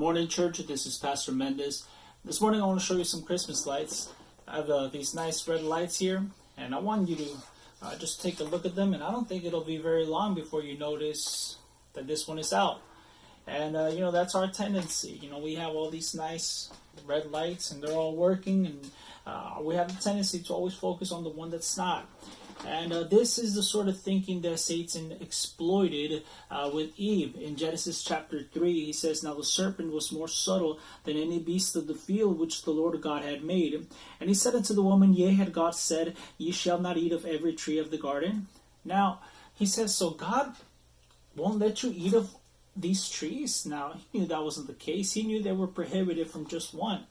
Morning, church. This is Pastor Mendez. This morning I want to show you some Christmas lights. I have these nice red lights here, and I want you to just take a look at them, and I don't think it'll be very long before you notice that this one is out. And that's our tendency. We have all these nice red lights and they're all working, and we have a tendency to always focus on the one that's not. And this is the sort of thinking that Satan exploited with Eve. In Genesis chapter 3, he says, "Now the serpent was more subtle than any beast of the field which the Lord God had made. And he said unto the woman, Yea, had God said, Ye shall not eat of every tree of the garden?" Now, he says, so God won't let you eat of these trees? Now, he knew that wasn't the case. He knew they were prohibited from just one.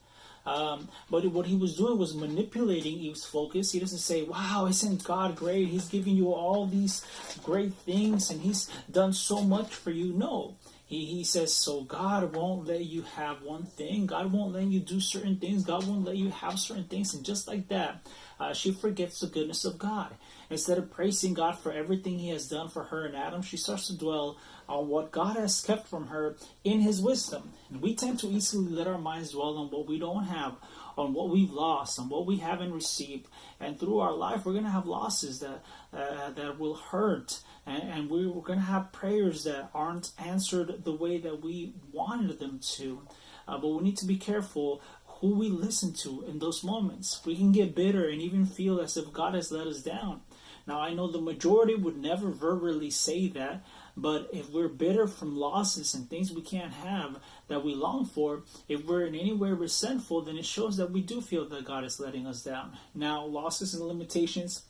But what he was doing was manipulating Eve's focus. He doesn't say, wow, isn't God great? He's giving you all these great things and he's done so much for you. No. He says, so God won't let you have one thing. God won't let you do certain things. God won't let you have certain things. And just like that, she forgets the goodness of God. Instead of praising God for everything he has done for her and Adam, she starts to dwell on what God has kept from her in his wisdom. And we tend to easily let our minds dwell on what we don't have, on what we've lost, on what we haven't received. And through our life, we're going to have losses that will hurt. And we're going to have prayers that aren't answered the way that we wanted them to. But we need to be careful who we listen to in those moments. We can get bitter and even feel as if God has let us down. Now, I know the majority would never verbally say that, but if we're bitter from losses and things we can't have that we long for, if we're in any way resentful, then it shows that we do feel that God is letting us down. Now, losses and limitations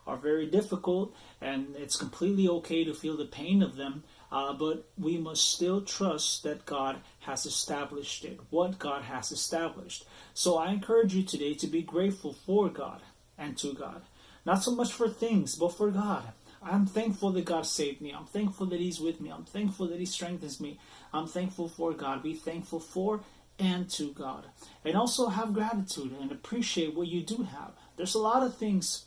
are very difficult, and it's completely okay to feel the pain of them, but we must still trust that God has established it, what God has established. So I encourage you today to be grateful for God and to God. Not so much for things, but for God. I'm thankful that God saved me. I'm thankful that he's with me. I'm thankful that he strengthens me. I'm thankful for God. Be thankful for and to God. And also have gratitude and appreciate what you do have. There's a lot of things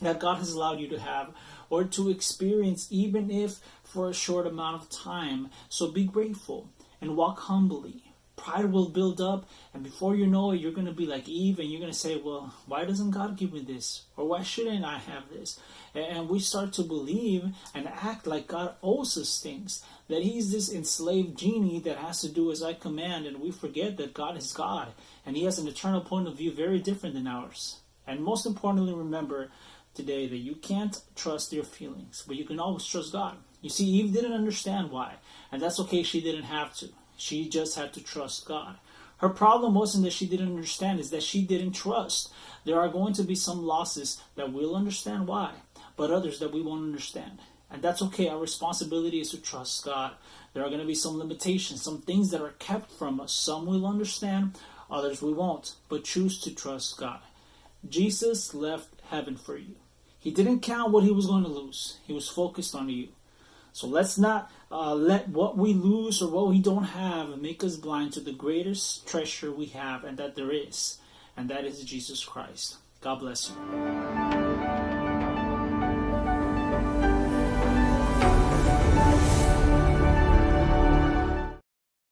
that God has allowed you to have or to experience, even if for a short amount of time. So be grateful and walk humbly. Pride will build up, and before you know it, you're going to be like Eve, and you're going to say, well, why doesn't God give me this? Or why shouldn't I have this? And we start to believe and act like God owes us things, that he's this enslaved genie that has to do as I command, and we forget that God is God, and he has an eternal point of view very different than ours. And most importantly, remember today that you can't trust your feelings, but you can always trust God. You see, Eve didn't understand why, and that's okay, she didn't have to. She just had to trust God. Her problem wasn't that she didn't understand, it's that she didn't trust. There are going to be some losses that we'll understand why, but others that we won't understand. And that's okay. Our responsibility is to trust God. There are going to be some limitations, some things that are kept from us. Some we'll understand, others we won't. But choose to trust God. Jesus left heaven for you. He didn't count what he was going to lose. He was focused on you. So let's not let what we lose or what we don't have make us blind to the greatest treasure we have and that there is. And that is Jesus Christ. God bless you.